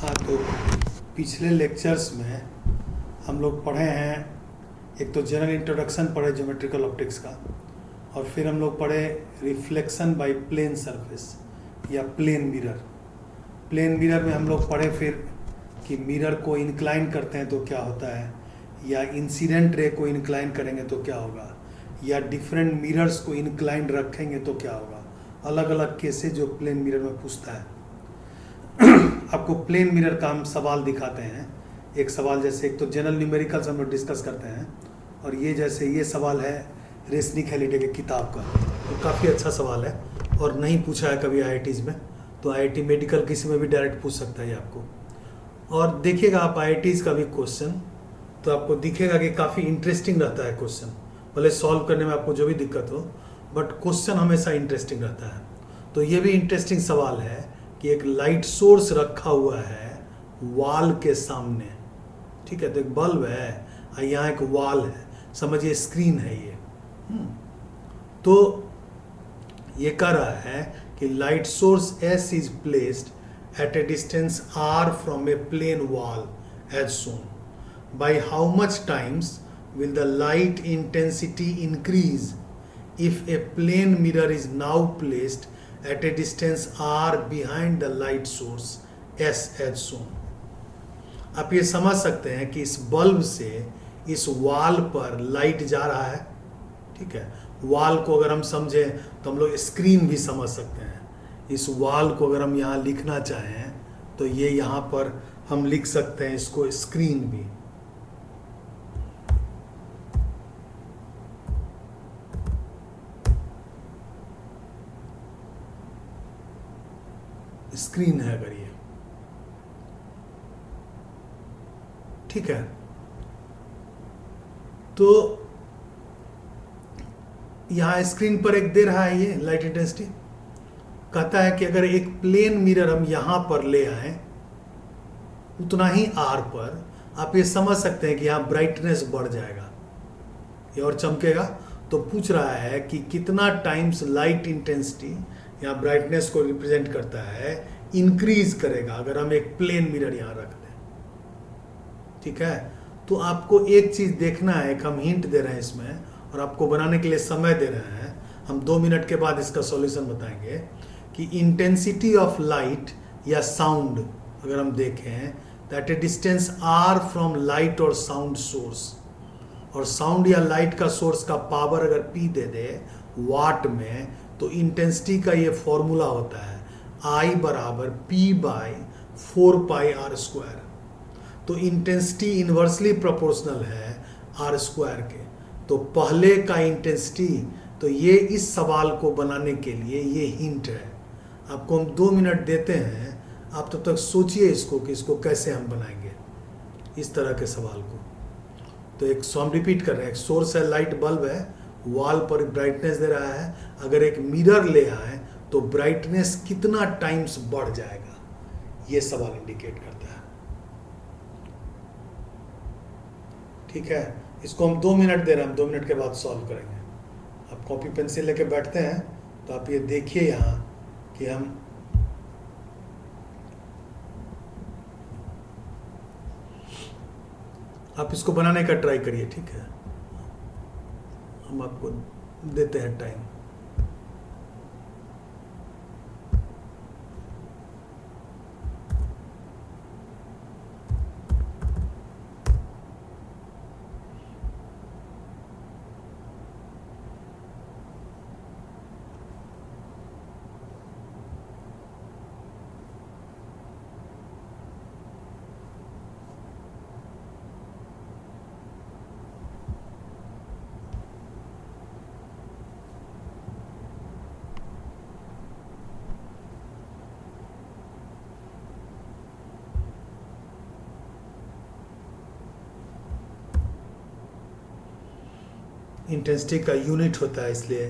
हाँ, तो पिछले लेक्चर्स में हम लोग पढ़े हैं, एक तो जनरल इंट्रोडक्शन पढ़े ज्योमेट्रिकल ऑप्टिक्स का, और फिर हम लोग पढ़े रिफ्लेक्शन बाय प्लेन सरफेस या प्लेन मिरर। प्लेन मिरर में हम लोग पढ़े फिर कि मिरर को इंक्लाइन करते हैं तो क्या होता है, या इंसिडेंट रे को इंक्लाइन करेंगे तो क्या होगा, या डिफरेंट मिरर्स को इंक्लाइन रखेंगे तो क्या होगा। अलग अलग केसेस जो प्लेन मिरर में पूछता है। आपको प्लेन मिरर का हम सवाल दिखाते हैं। एक सवाल जैसे, एक तो जनरल न्यूमेरिकल्स हम लोग डिस्कस करते हैं, और ये जैसे ये सवाल है रेसनिक हेलिडे की किताब का, तो काफ़ी अच्छा सवाल है और नहीं पूछा है कभी आईआईटीज़ में। तो आईआईटी मेडिकल किसी में भी डायरेक्ट पूछ सकता है ये आपको। और देखिएगा आप आईआईटीज़ का भी क्वेश्चन, तो आपको दिखेगा कि काफ़ी इंटरेस्टिंग रहता है क्वेश्चन। भले सॉल्व करने में आपको जो भी दिक्कत हो, बट क्वेश्चन हमेशा इंटरेस्टिंग रहता है। तो ये भी इंटरेस्टिंग सवाल है कि एक लाइट सोर्स रखा हुआ है वॉल के सामने, ठीक है। तो एक बल्ब है और यहाँ एक वॉल है, समझिए स्क्रीन है ये। तो ये कह रहा है कि light source S is placed at a distance R from a plane wall as shown. By how much times will the light intensity increase if a plane mirror is now placed at a distance R behind the light source S as shown। आप ये समझ सकते हैं कि इस bulb से इस wall पर लाइट जा रहा है, ठीक है। वॉल को अगर हम समझें तो हम लोग स्क्रीन भी समझ सकते हैं। इस वॉल को अगर हम यहाँ लिखना चाहें तो ये यहाँ पर हम लिख सकते हैं इसको स्क्रीन भी। स्क्रीन है अगर ये, ठीक है। तो यहां स्क्रीन पर एक दे रहा है ये लाइट इंटेंसिटी। कहता है कि अगर एक प्लेन मिरर हम यहां पर ले आए उतना ही आर पर, आप ये समझ सकते हैं कि यहां ब्राइटनेस बढ़ जाएगा, ये और चमकेगा। तो पूछ रहा है कि कितना टाइम्स लाइट इंटेंसिटी, यहाँ ब्राइटनेस को रिप्रेजेंट करता है, इंक्रीज करेगा अगर हम एक प्लेन मिरर यहाँ रख दें, ठीक है। तो आपको एक चीज देखना है, एक हम हिंट दे रहे हैं इसमें और आपको बनाने के लिए समय दे रहे हैं। हम 2 मिनट के बाद इसका सॉल्यूशन बताएंगे कि इंटेंसिटी ऑफ लाइट या साउंड अगर हम देखें that A distance R from light और साउंड सोर्स, और साउंड या लाइट का सोर्स का पावर अगर P दे दे वाट में, तो इंटेंसिटी का ये फॉर्मूला होता है I बराबर P/4πr²। तो इंटेंसिटी इन्वर्सली प्रोपोर्शनल है R² के। तो पहले का इंटेंसिटी, तो ये इस सवाल को बनाने के लिए ये हिंट है। आपको हम 2 मिनट देते हैं, आप तब तक सोचिए इसको कि इसको कैसे हम बनाएंगे इस तरह के सवाल को। तो एक हम रिपीट कर रहे हैं, एक सोर्स है, लाइट बल्ब है, वॉल पर ब्राइटनेस दे रहा है। अगर एक मिरर ले आए तो ब्राइटनेस कितना टाइम्स बढ़ जाएगा, ये सवाल इंडिकेट करता है, ठीक है। इसको हम 2 मिनट दे रहे हैं, हम 2 मिनट के बाद सॉल्व करेंगे। आप कॉपी पेंसिल लेके बैठते हैं तो आप ये देखिए यहाँ कि हम आप इसको बनाने का ट्राई करिए, ठीक है। हम आपको देते हैं टाइम। इंटेंसिटी का यूनिट होता है, इसलिए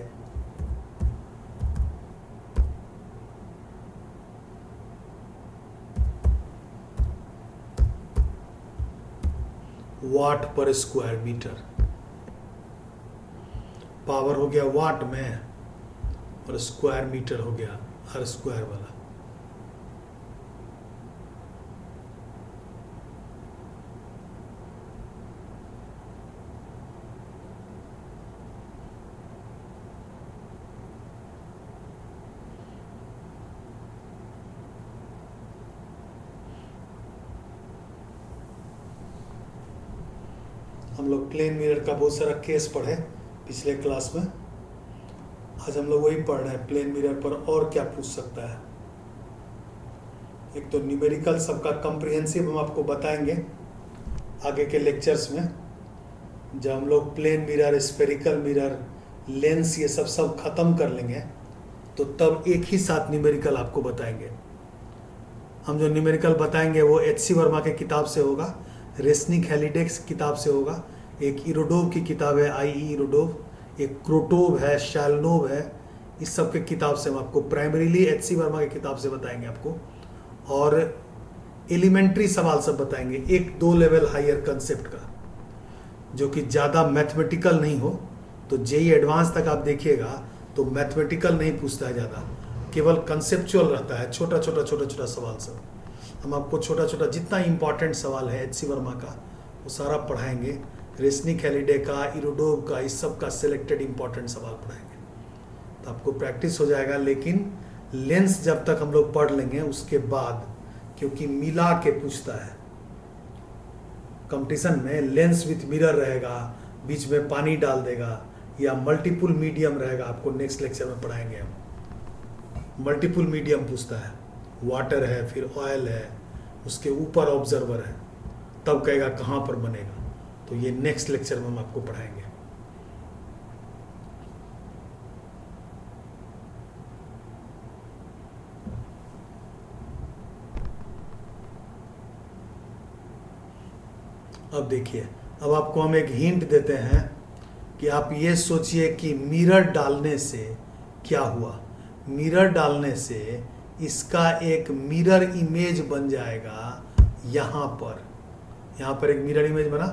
वाट पर स्क्वायर मीटर। पावर हो गया वाट में और स्क्वायर मीटर हो गया R² वाला। हम लोग प्लेन मिरर का बहुत सारा केस पढ़े पिछले क्लास में। आज हम लोग वही पढ़ रहे हैं, प्लेन मिरर पर और क्या पूछ सकता है। एक तो न्यूमेरिकल सबका कॉम्प्रिहेंसिव हम आपको बताएंगे आगे के लेक्चर्स में। जब हम लोग plane mirror, spherical mirror, lens ये सब खत्म कर लेंगे तो तब एक ही साथ न्यूमेरिकल आपको बताएंगे। हम जो न्यूमेरिकल बताएंगे वो एच.सी. वर्मा के किताब से होगा, रेस्निक हैलिडेक्स किताब से होगा, एक इरोडोव की किताब है आई.ई. इरोडोव, एक क्रोटोव है, शैलनोव है, इस सब के किताब से हम आपको प्राइमरीली एच.सी. वर्मा की किताब से बताएंगे आपको। और एलिमेंट्री सवाल सब बताएंगे, एक दो लेवल हायर कंसेप्ट का, जो कि ज़्यादा मैथमेटिकल नहीं हो। तो जेई एडवांस तक आप देखिएगा तो मैथमेटिकल नहीं पूछता है ज़्यादा, केवल कंसेप्चुअल रहता है, छोटा छोटा सवाल सब। हम आपको छोटा छोटा जितना इंपॉर्टेंट सवाल है एच.सी. वर्मा का वो सारा पढ़ाएंगे। रेस्निक हैलिडे का, इरोडोव का, इस सब का सिलेक्टेड इंपॉर्टेंट सवाल पढ़ाएंगे, तो आपको प्रैक्टिस हो जाएगा। लेकिन लेंस जब तक हम लोग पढ़ लेंगे उसके बाद, क्योंकि मिला के पूछता है कंपटीशन में, लेंस विथ मिरर रहेगा, बीच में पानी डाल देगा, या मल्टीपुल मीडियम रहेगा, आपको नेक्स्ट लेक्चर में पढ़ाएंगे हम। मल्टीपुल मीडियम पूछता है, वाटर है, फिर ऑयल है, उसके ऊपर ऑब्जर्वर है, तब कहेगा कहाँ पर बनेगा, तो ये नेक्स्ट लेक्चर में हम आपको पढ़ाएंगे। अब देखिए, अब आपको हम एक हिंट देते हैं कि आप ये सोचिए कि मिरर डालने से क्या हुआ। मिरर डालने से इसका एक मिरर इमेज बन जाएगा यहाँ पर एक मिरर इमेज बना,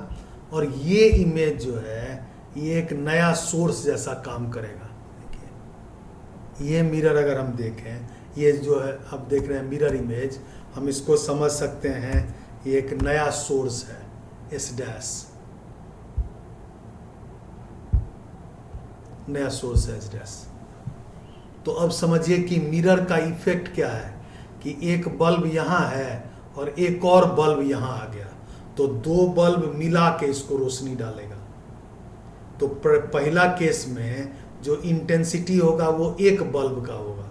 और ये इमेज जो है ये एक नया सोर्स जैसा काम करेगा। देखिए, ये मिरर अगर हम देखें, ये जो है आप देख रहे हैं मिरर इमेज, हम इसको समझ सकते हैं ये एक नया सोर्स है, एस डैश, नया सोर्स है एस डैश। तो अब समझिए कि मिरर का इफेक्ट क्या है कि एक बल्ब यहाँ है और एक और बल्ब यहाँ आ गया, तो दो बल्ब मिला के इसको रोशनी डालेगा। तो पहला केस में जो इंटेंसिटी होगा वो एक बल्ब का होगा,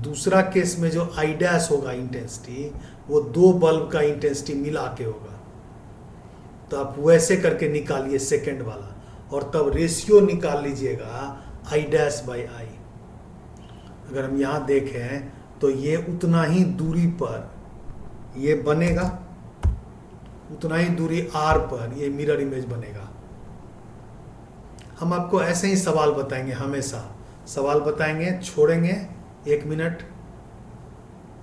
दूसरा केस में जो आई डैश होगा इंटेंसिटी, वो दो बल्ब का इंटेंसिटी मिला के होगा। तो आप वैसे करके निकालिए सेकंड वाला, और तब रेशियो निकाल लीजिएगा आई डैश बाई आई। अगर हम यहाँ देखें तो ये उतना ही दूरी पर ये बनेगा, उतना ही दूरी आर पर ये मिरर इमेज बनेगा। हम आपको ऐसे ही सवाल बताएंगे, हमेशा सवाल बताएंगे, छोड़ेंगे 1 मिनट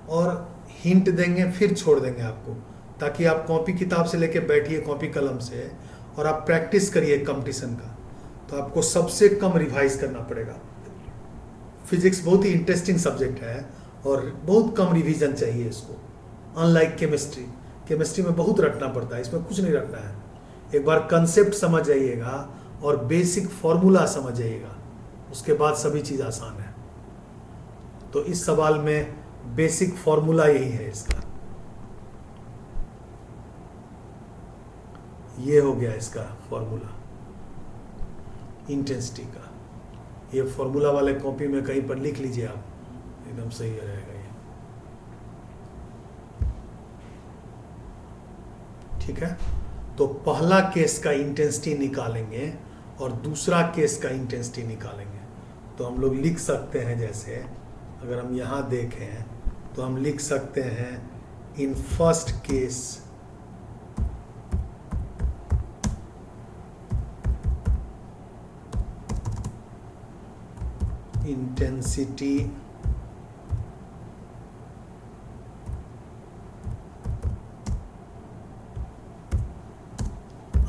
और हिंट देंगे, फिर छोड़ देंगे आपको, ताकि आप कॉपी किताब से लेके बैठिए, कॉपी कलम से, और आप प्रैक्टिस करिए कंपटीशन का। तो आपको सबसे कम रिवाइज करना पड़ेगा। फिजिक्स बहुत ही इंटरेस्टिंग सब्जेक्ट है और बहुत कम रिवीजन चाहिए इसको, अनलाइक केमिस्ट्री। केमिस्ट्री में बहुत रटना पड़ता है, इसमें कुछ नहीं रटना है। एक बार कंसेप्ट समझ जाइएगा और बेसिक फॉर्मूला समझ जाइएगा, उसके बाद सभी चीज़ आसान है। तो इस सवाल में बेसिक फॉर्मूला यही है इसका, ये हो गया इसका फॉर्मूला इंटेंसिटी का। ये फॉर्मूला वाले कॉपी में कहीं पर लिख लीजिए आप, एकदम सही रहेगा ये। ठीक है, तो पहला केस का इंटेंसिटी निकालेंगे और दूसरा केस का इंटेंसिटी निकालेंगे। तो हम लोग लिख सकते हैं, जैसे अगर हम यहाँ देखें तो हम लिख सकते हैं in first case intensity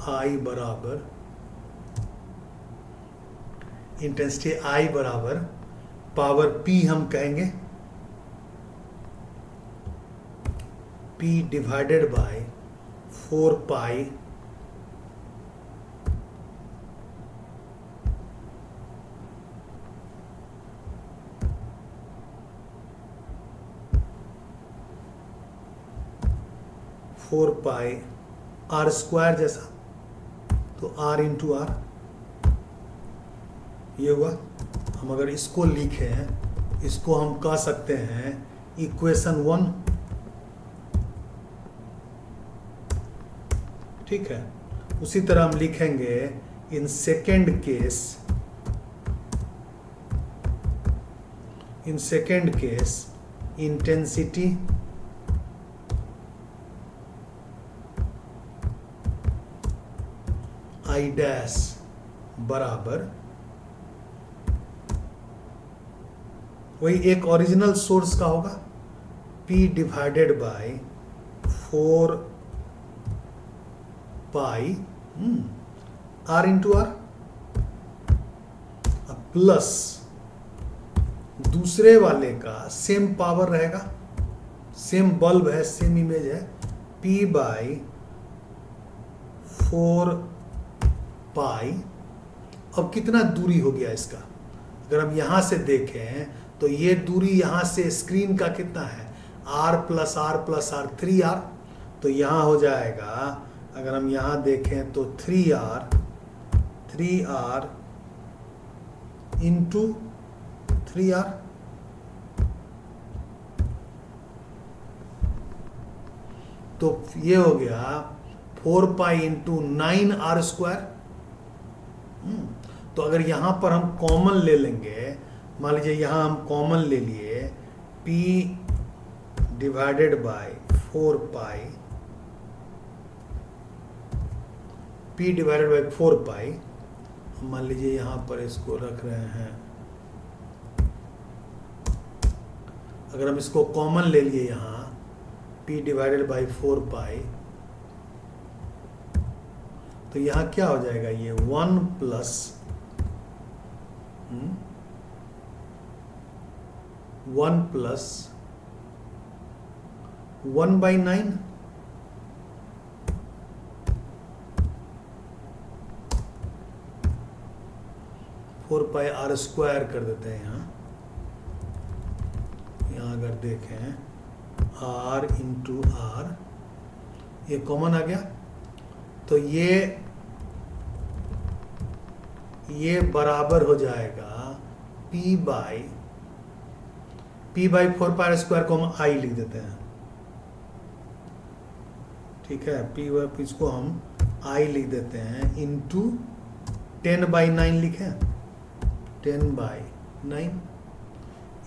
I बराबर, इंटेंसिटी आई बराबर पावर पी हम कहेंगे, P divided by 4 pi R square जैसा। तो R इंटू आर ये हुआ। हम अगर इसको लिखें, इसको हम कह सकते हैं इक्वेशन 1, ठीक है। उसी तरह हम लिखेंगे in second case intensity I dash बराबर वही एक ओरिजिनल सोर्स का होगा P divided by 4 pi R into R plus दूसरे वाले का सेम पावर रहेगा, सेम बल्ब है, सेम इमेज है, P बाई 4 पाई। अब कितना दूरी हो गया इसका, अगर हम यहां से देखें तो ये दूरी यहां से स्क्रीन का कितना है, R plus R plus R 3R। तो यहां हो जाएगा, अगर हम यहां देखें तो 3R इंटू 3R। तो ये हो गया 4 पाई इंटू 9R स्क्वायर। तो अगर यहां पर हम कॉमन ले लेंगे, मान लीजिए यहां हम कॉमन ले लिए P divided by 4 pi, P divided by 4 पाई, मान लीजिए यहां पर इसको रख रहे हैं, अगर हम इसको कॉमन ले लिए यहां P डिवाइडेड बाय 4 पाई, तो यहां क्या हो जाएगा, ये 1 plus 1 by 9 4 pi R square कर देते हैं। यहाँ अगर देखें R इंटू आर, ये कॉमन आ गया, तो ये बराबर हो जाएगा P बाई 4 पाई स्क्वायर को हम I लिख देते हैं, ठीक है। P बाई इसको हम I लिख देते हैं इंटू 10 बाई 9 लिखें, 10 बाई 9।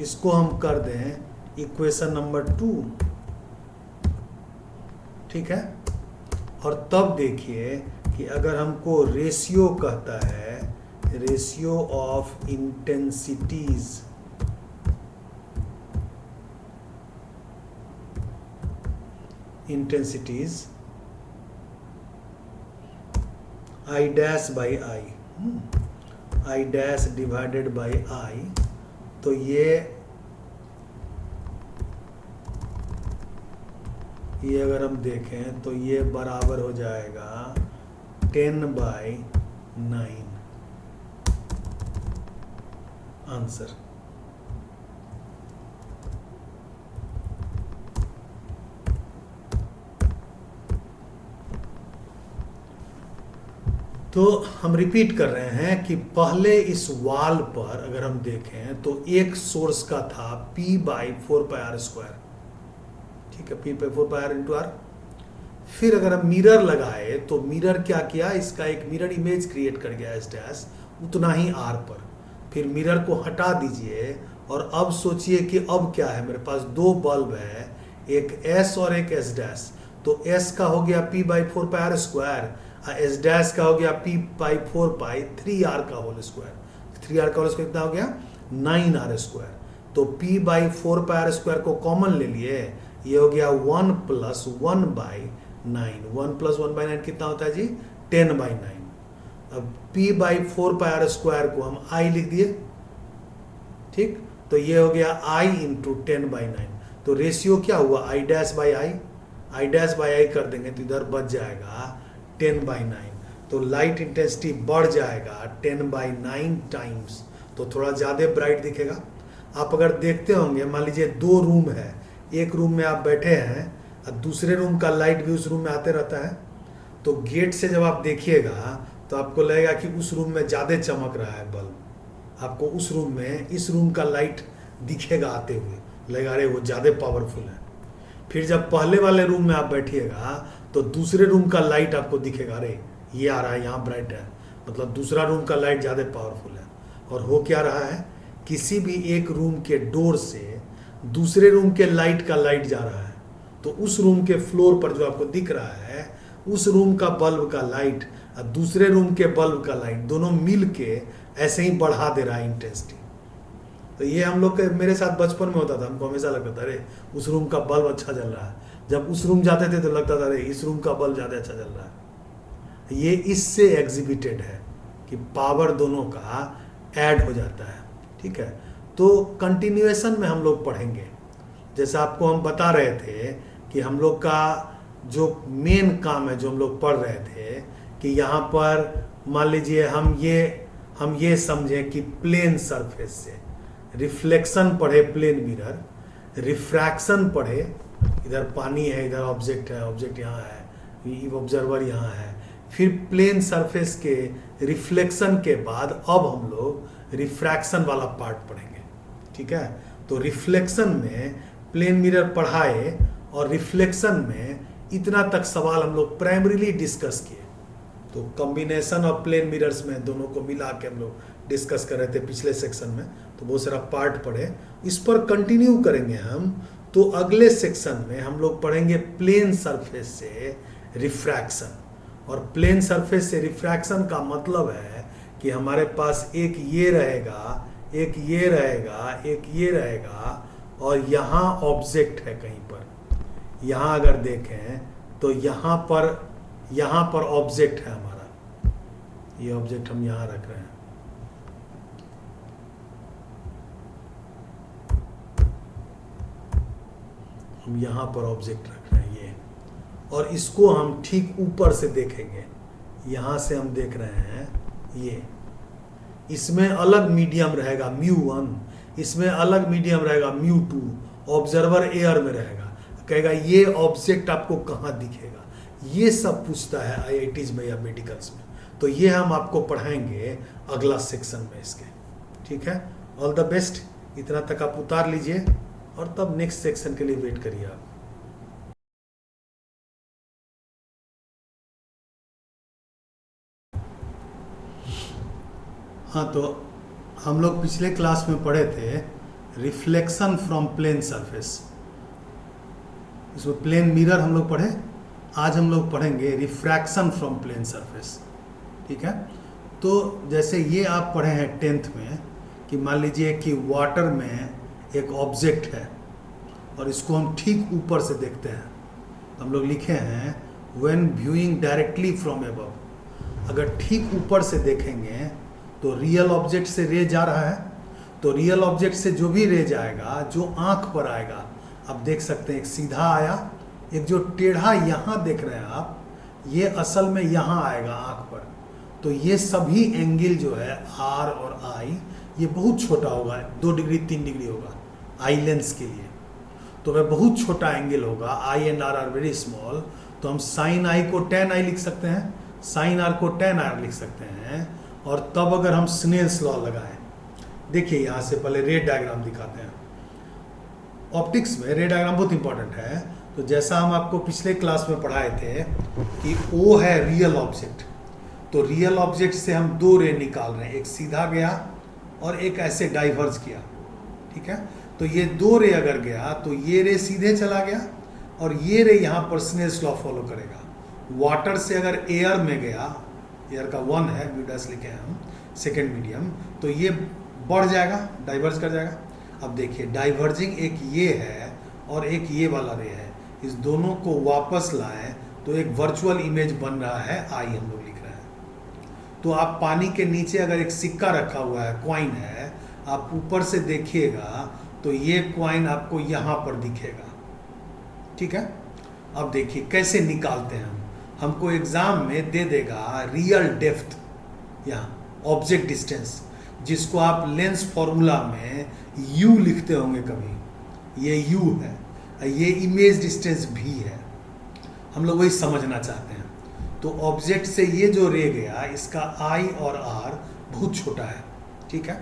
इसको हम कर दें इक्वेशन नंबर 2, ठीक है। और तब देखिए कि अगर हमको रेशियो कहता है, ratio of intensities, I dash by I dash divided by I, तो ये अगर हम देखें तो ये बराबर हो जाएगा 10 बाई 9 आंसर। तो हम रिपीट कर रहे हैं कि पहले इस वाल पर अगर हम देखें तो एक सोर्स का था P by 4 pi R square, ठीक है, P by 4 pi R into R. फिर अगर हम मिरर लगाए तो मिरर क्या किया, इसका एक मिरर इमेज क्रिएट कर गया S डैश, उतना ही R पर। फिर मिरर को हटा दीजिए और अब सोचिए कि अब क्या है, मेरे पास दो बल्ब है, एक S और एक S डैश। तो S का हो गया P by 4 pi R square, S dash का हो गया P बाई 4 पाई 3R का होल स्क्वायर। 3R का होल स्क्वायर कितना हो गया, 9R स्क्वायर। तो P by 4 pi R square को कॉमन ले लिए, ये हो गया 1 प्लस 1 बाई 9। 1 प्लस 1 बाई 9 कितना होता है जी, 10 बाई 9। अब P by 4 pi R square को हम I लिख दिए, ठीक। तो ये हो गया I इंटू 10 बाई 9। तो रेशियो क्या हुआ, I dash by I dash by I कर देंगे तो इधर बच जाएगा 10 बाई 9। तो लाइट इंटेंसिटी बढ़ जाएगा 10 बाई 9 टाइम्स, तो थोड़ा ज़्यादा ब्राइट दिखेगा। आप अगर देखते होंगे, मान लीजिए 2 रूम है, एक रूम में आप बैठे हैं और दूसरे रूम का लाइट भी उस रूम में आते रहता है, तो गेट से जब आप देखिएगा तो तो आपको लगेगा कि उस रूम में ज़्यादा चमक रहा है बल्ब, आपको उस रूम में इस रूम का लाइट दिखेगा आते हुए, लगेगा अरे वो ज़्यादा पावरफुल है। फिर जब पहले वाले रूम में आप बैठिएगा तो दूसरे रूम का लाइट आपको दिखेगा, अरे ये आ रहा है, यहाँ ब्राइट है, मतलब दूसरा रूम का लाइट ज़्यादा पावरफुल है। और हो क्या रहा है, किसी भी एक रूम के डोर से दूसरे रूम के लाइट का लाइट जा रहा है, तो उस रूम के फ्लोर पर जो आपको दिख रहा है उस रूम का बल्ब का लाइट और दूसरे रूम के बल्ब का लाइट दोनों मिल के ऐसे ही बढ़ा दे रहा है इंटेंसिटी। तो ये हम लोग के, मेरे साथ बचपन में होता था, हमको हमेशा लगता था अरे उस रूम का बल्ब अच्छा जल रहा है, जब उस रूम जाते थे तो लगता था अरे इस रूम का बल्ब ज़्यादा अच्छा जल रहा है। ये इससे एग्जिबिटेड है कि पावर दोनों का ऐड हो जाता है। ठीक है, तो कंटिन्यूएशन में हम लोग पढ़ेंगे। जैसा आपको हम बता रहे थे कि हम लोग का जो मेन काम है, जो हम लोग पढ़ रहे थे कि यहाँ पर मान लीजिए हम ये समझें कि प्लेन सरफेस से रिफ्लेक्शन पढ़े, प्लेन मिरर, रिफ्रैक्शन पढ़े, इधर पानी है, इधर ऑब्जेक्ट है, ऑब्जेक्ट यहाँ है, ऑब्जर्वर यहाँ है, फिर प्लेन सरफेस के रिफ्लेक्शन के बाद अब हम लोग रिफ्रैक्शन वाला पार्ट पढ़ेंगे। ठीक है, तो रिफ्लेक्शन में प्लेन मिरर पढ़ाए और रिफ्लेक्शन में इतना तक सवाल हम लोग प्राइमरीली डिस्कस किए। तो कॉम्बिनेशन ऑफ प्लेन मिरर्स में दोनों को मिला के हम लोग डिस्कस कर रहे थे पिछले सेक्शन में, तो बहुत सारा पार्ट पढ़े, इस पर कंटिन्यू करेंगे हम। तो अगले सेक्शन में हम लोग पढ़ेंगे प्लेन सरफेस से रिफ्रैक्शन। और प्लेन सरफेस से रिफ्रैक्शन का मतलब है कि हमारे पास एक ये रहेगा, एक ये रहेगा, एक ये रहेगा, और यहाँ ऑब्जेक्ट है कहीं पर। यहाँ अगर देखें तो यहाँ पर ऑब्जेक्ट है हमारा, ये ऑब्जेक्ट हम यहाँ रख रहे हैं। हम यहाँ पर ऑब्जेक्ट रख रहे हैं ये, और इसको हम ठीक ऊपर से देखेंगे, यहाँ से हम देख रहे हैं ये। इसमें अलग मीडियम रहेगा μ1, इसमें अलग मीडियम रहेगा μ2, ऑब्जर्वर एयर में रहेगा। कहेगा ये ऑब्जेक्ट आपको कहाँ दिखेगा, ये सब पूछता है IITs में या मेडिकल्स में। तो ये हम आपको पढ़ाएंगे अगला सेक्शन में इसके। ठीक है, ऑल द बेस्ट। इतना तक आप उतार लीजिए और तब नेक्स्ट सेक्शन के लिए वेट करिए आप। हाँ, तो हम लोग पिछले क्लास में पढ़े थे रिफ्लेक्शन फ्रॉम प्लेन सरफेस, इसमें प्लेन मिरर हम लोग पढ़े। आज हम लोग पढ़ेंगे रिफ्रैक्शन फ्रॉम प्लेन सरफेस। ठीक है, तो जैसे ये आप पढ़े हैं 10th में कि मान लीजिए कि वाटर में एक ऑब्जेक्ट है और इसको हम ठीक ऊपर से देखते हैं, तो हम लोग लिखे हैं when viewing directly from above. अगर ठीक ऊपर से देखेंगे तो रियल ऑब्जेक्ट से रे जा रहा है, तो रियल ऑब्जेक्ट से जो भी रे जाएगा, जो आंख पर आएगा, आप देख सकते हैं एक सीधा आया, एक जो टेढ़ा यहाँ देख रहे हैं आप, ये असल में यहाँ आएगा आंख पर। तो ये सभी एंगल जो है R और I, ये बहुत छोटा होगा, 2 डिग्री 3 डिग्री होगा आई लेंस के लिए। तो वह बहुत छोटा एंगल होगा, I and R are very small. तो हम साइन I को tan I लिख सकते हैं, साइन R को tan R लिख सकते हैं। और तब अगर हम स्नेल्स लॉ लगाएं, देखिए यहाँ से पहले रे डायग्राम दिखाते हैं। ऑप्टिक्स में रे डायग्राम बहुत इंपॉर्टेंट है। तो जैसा हम आपको पिछले क्लास में पढ़ाए थे कि O है रियल ऑब्जेक्ट, तो रियल ऑब्जेक्ट से हम 2 रे निकाल रहे हैं, एक सीधा गया और एक ऐसे डाइवर्ज किया। ठीक है, तो ये 2 रे अगर गया तो ये रे सीधे चला गया और ये रे यहाँ पर स्नेल्स लॉ फॉलो करेगा। वाटर से अगर एयर में गया, एयर का 1 है, म्यूडस लिखे हैं हम, सेकेंड मीडियम, तो ये बढ़ जाएगा, डाइवर्ज कर जाएगा। अब देखिए डाइवर्जिंग एक ये है और एक ये वाला रे है, इस दोनों को वापस लाएं तो एक वर्चुअल इमेज बन रहा है आई, हम लोग लिख रहे हैं। तो आप पानी के नीचे अगर एक सिक्का रखा हुआ है, क्वाइन है, आप ऊपर से देखिएगा तो ये क्वाइन आपको यहाँ पर दिखेगा। ठीक है, अब देखिए कैसे निकालते हैं हम। हमको एग्जाम में दे देगा रियल डेप्थ, यहाँ ऑब्जेक्ट डिस्टेंस, जिसको आप लेंस फॉर्मूला में U लिखते होंगे कभी, ये U है, ये इमेज डिस्टेंस V है। हम लोग वही समझना चाहते हैं। तो ऑब्जेक्ट से ये जो रे गया इसका आई और आर बहुत छोटा है, ठीक है।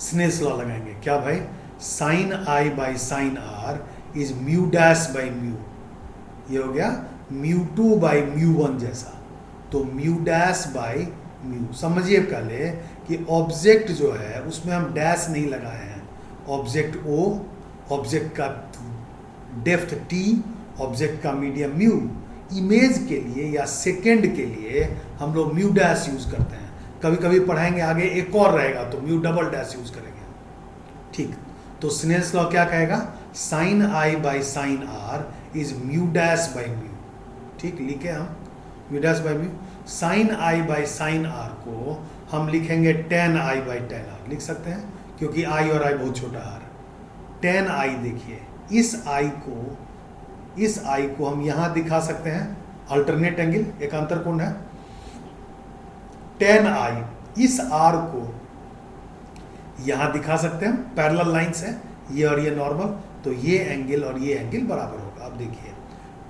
स्नेल्स लॉ लगाएंगे, क्या भाई, sine I by sine R is mu dash by mu, ये हो गया mu two by mu one जैसा, तो म्यू डैश बाई म्यू। समझिए पहले कि ऑब्जेक्ट जो है उसमें हम डैश नहीं लगाए हैं, ऑब्जेक्ट ओ, ऑब्जेक्ट का डेप्थ टी, ऑब्जेक्ट का मीडियम म्यू। इमेज के लिए या सेकंड के लिए हम लोग म्यू डैश यूज करते हैं, कभी कभी पढ़ाएंगे आगे एक और रहेगा तो म्यू डबल डैश यूज करेंगे, ठीक। तो स्नेल्स लॉ क्या कहेगा, sine I by sine R is mu dash by mu, ठीक, लिखे हम mu dash by mu. Sine I by sine R को हम लिखेंगे tan I by tan R, लिख सकते हैं क्योंकि आई और आई बहुत छोटा आर। टेन आई, देखिए इस आई को हम यहां दिखा सकते हैं अल्टरनेट एंगल, एक अंतर कोण है। टेन आई, इस आर को यहां दिखा सकते हैं, पैरेलल लाइंस है ये और ये नॉर्मल, तो ये एंगल और ये एंगल बराबर होगा। अब देखिए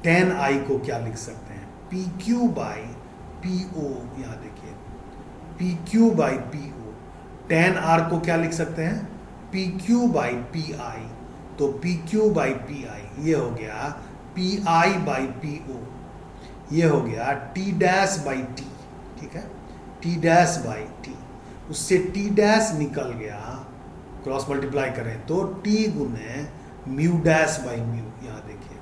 टेन आई को क्या लिख सकते हैं, P Q by P O, यहां देखिए P Q by P O. Tan R को क्या लिख सकते हैं, P Q by P I, तो P Q by P I ये हो गया P I by P O, ये हो गया टी डैश बाई टी, ठीक है, टी डैश बाई टी। उससे टी डैश निकल गया, क्रॉस मल्टीप्लाई करें तो टी गुने म्यू डैश बाई म्यू, यहां देखिए,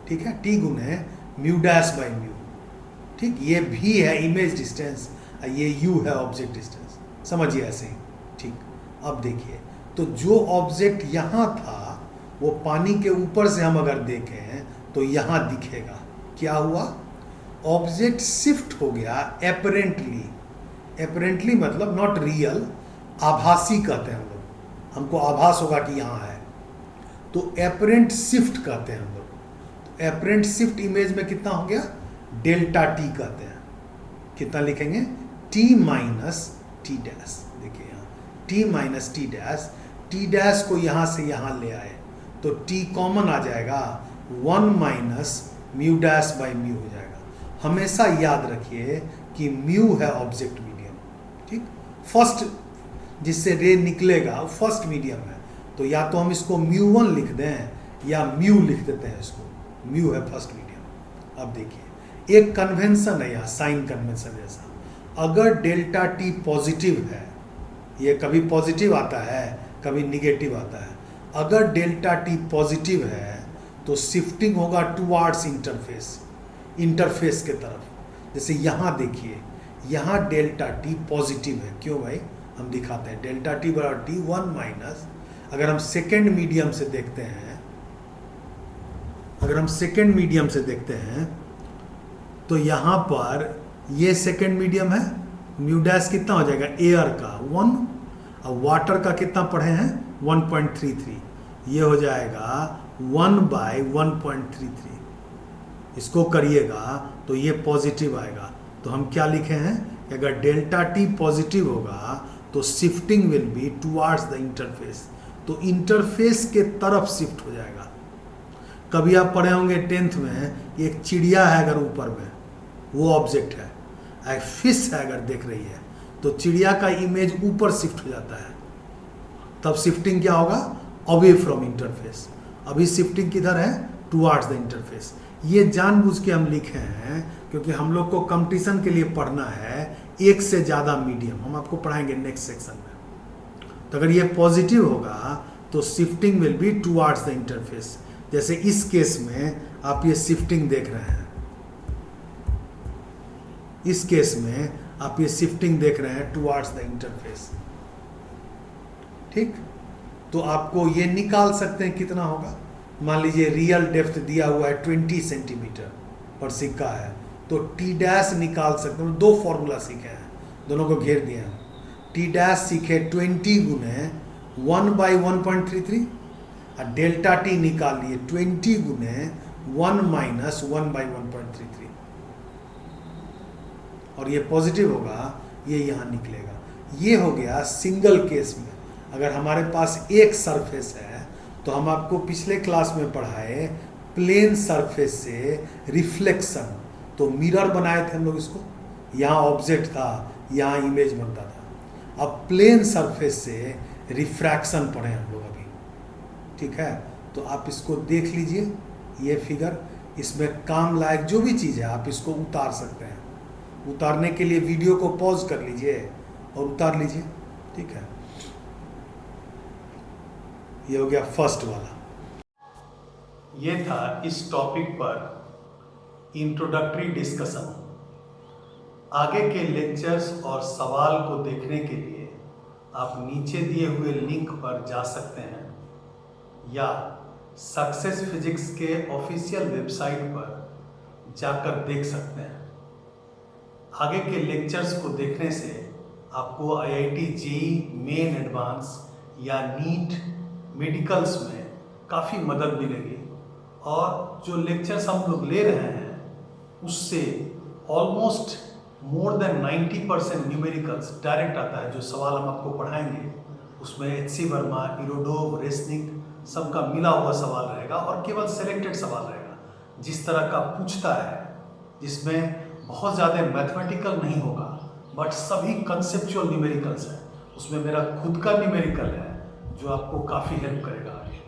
ठीक है, टी गुने म्यू डैश बाई म्यू, ठीक। ये भी है इमेज डिस्टेंस, ये यू है ऑब्जेक्ट डिस्टेंस, समझिए ऐसे ही, ठीक। अब देखिए तो जो ऑब्जेक्ट यहां था वो पानी के ऊपर से हम अगर देखें तो यहां दिखेगा, क्या हुआ, ऑब्जेक्ट शिफ्ट हो गया एपरेंटली, एपरेंटली मतलब नॉट रियल, आभासी कहते हैं हम लोग, हमको आभास होगा कि यहां है, तो एपरेंट शिफ्ट कहते हैं हम लोग। तो एपरेंट शिफ्ट इमेज में कितना हो गया, डेल्टा टी कहते हैं, कितना लिखेंगे, टी माइनस टी डैश, देखिए यहाँ T minus T dash, T dash को यहां से यहां ले आए तो टी कॉमन आ जाएगा, 1 minus mu dash by mu हो जाएगा। हमेशा याद रखिए कि म्यू है ऑब्जेक्ट मीडियम, ठीक, फर्स्ट जिससे रे निकलेगा फर्स्ट मीडियम है, तो या तो हम इसको म्यू वन लिख दें या म्यू लिख देते हैं, इसको म्यू है फर्स्ट मीडियम। अब देखिए एक कन्वेंशन है यहाँ, साइन कन्वेंशन जैसा, अगर डेल्टा टी पॉजिटिव है, ये कभी पॉजिटिव आता है कभी निगेटिव आता है, अगर डेल्टा टी पॉजिटिव है तो शिफ्टिंग होगा टुवार्ड्स इंटरफेस, इंटरफेस के तरफ। जैसे यहाँ देखिए, यहाँ डेल्टा टी पॉजिटिव है, क्यों भाई, हम दिखाते हैं डेल्टा टी बराबर टी 1 माइनस, अगर हम सेकेंड मीडियम से देखते हैं, अगर हम सेकेंड मीडियम से देखते हैं तो यहाँ पर ये सेकेंड मीडियम है, म्यू डैश कितना हो जाएगा, एयर का 1 और वाटर का कितना पढ़े हैं 1.33, ये हो जाएगा 1 बाई 1.33, इसको करिएगा तो ये पॉजिटिव आएगा। तो हम क्या लिखे हैं, अगर डेल्टा टी पॉजिटिव होगा तो shifting will be towards the interface, तो इंटरफेस के तरफ शिफ्ट हो जाएगा। कभी आप पढ़े होंगे 10th में, एक चिड़िया है अगर ऊपर में, वो ऑब्जेक्ट है, एक फिश है अगर देख रही है, तो चिड़िया का इमेज ऊपर शिफ्ट हो जाता है, तब शिफ्टिंग क्या होगा, अवे फ्रॉम इंटरफेस। अभी शिफ्टिंग किधर है, टुवार्ड्स द इंटरफेस। ये जानबूझ के हम लिखे हैं क्योंकि हम लोग को कंपटीशन के लिए पढ़ना है एक से ज़्यादा मीडियम, हम आपको पढ़ाएंगे नेक्स्ट सेक्शन में। तो अगर ये पॉजिटिव होगा तो shifting will be towards the interface. जैसे इस केस में आप ये शिफ्टिंग देख रहे हैं, इस केस में आप ये शिफ्टिंग देख रहे हैं टुवार्ड्स द इंटरफेस, ठीक। तो आपको ये निकाल सकते हैं कितना होगा, मान लीजिए रियल डेप्थ दिया हुआ है 20 सेंटीमीटर पर सिक्का है, तो टी डैश निकाल सकते हैं। दो फॉर्मूला सीखे हैं, दोनों को घेर दिए हैं। टी डैश सीखे 20 गुने 1 बाई 1.33 और डेल्टा टी निकाल लिए 20 गुने 1 माइनस 1 बाई 1.33, और ये पॉजिटिव होगा, ये यहाँ निकलेगा। ये हो गया सिंगल केस में। अगर हमारे पास एक सरफेस है तो हम आपको पिछले क्लास में पढ़ाए प्लेन सरफेस से रिफ्लेक्शन, तो मिरर बनाए थे हम लोग इसको, यहाँ ऑब्जेक्ट था, यहाँ इमेज बनता था। अब प्लेन सरफेस से रिफ्रैक्शन पढ़े हम लोग अभी, ठीक है। तो आप इसको देख लीजिए, ये फिगर, इसमें काम लायक जो भी चीज़ है आप इसको उतार सकते हैं। उतारने के लिए वीडियो को पॉज कर लीजिए और उतार लीजिए, ठीक है। ये हो गया फर्स्ट वाला। ये था इस टॉपिक पर इंट्रोडक्टरी डिस्कशन। आगे के लेक्चर्स और सवाल को देखने के लिए आप नीचे दिए हुए लिंक पर जा सकते हैं या सक्सेस फिजिक्स के ऑफिशियल वेबसाइट पर जाकर देख सकते हैं। आगे के लेक्चर्स को देखने से आपको आईआईटी जेईई मेन एडवांस या नीट मेडिकल्स में काफ़ी मदद मिलेगी, और जो लेक्चर्स हम लोग ले रहे हैं उससे almost more than 90% numericals direct आता है। जो सवाल हम आपको पढ़ाएंगे उसमें एच.सी. वर्मा, इरोडोव, रेसनिक सबका मिला हुआ सवाल रहेगा, और केवल सेलेक्टेड सवाल रहेगा जिस तरह का पूछता है, जिसमें बहुत ज़्यादा मैथमेटिकल नहीं होगा बट सभी कंसेप्चुअल न्यूमेरिकल्स हैं। उसमें मेरा खुद का न्यूमेरिकल है जो आपको काफ़ी हेल्प करेगा आगे।